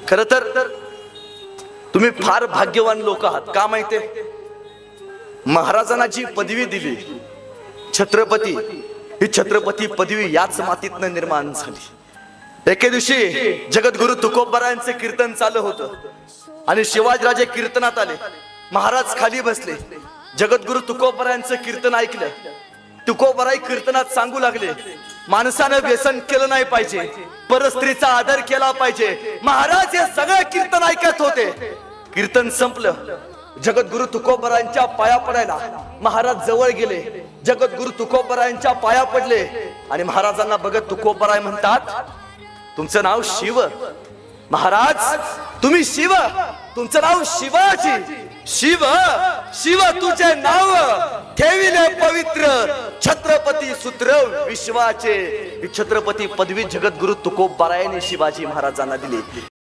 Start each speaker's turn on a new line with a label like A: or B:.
A: खर तर तुम्ही फार भाग्यवान लोक आहात. का माहितीये? महाराजांना जी पदवी दिली छत्रपती, ही छत्रपती पदवी याच मातीतनं निर्माण झाली. एके दिवशी जगद्गुरु तुकोबारायांचे कीर्तन चालू होतं आणि शिवाजीराजे कीर्तनात आले. महाराज खाली बसले. जगद्गुरु तुकोबारायांचं कीर्तन ऐकलं. तुकोबाराय कीर्तनात सांगू लागले, माणसानं व्यसन केलं नाही पाहिजे, परस्त्रीचा आदर केला पाहिजे. महाराज हे सगळं कीर्तन ऐकत होते. कीर्तन संपलं. जगद्गुरु तुकोबारायांच्या पाया पडायला महाराज जवळ गेले. जगद्गुरु तुकोबारायांच्या पाया पडले आणि महाराजांना बघत तुकोबाराय म्हणतात, तुमचं नाव शिव. महाराज तुम्ही शिव, तुमचं नाव शिवाजी. शिव शिव तुझे नाव ठेविले पवित्र, छत्रपती सूत्र विश्वाचे. छत्रपती पदवी जगद्गुरु तुकोबारायांनी शिवाजी महाराजांना दिली.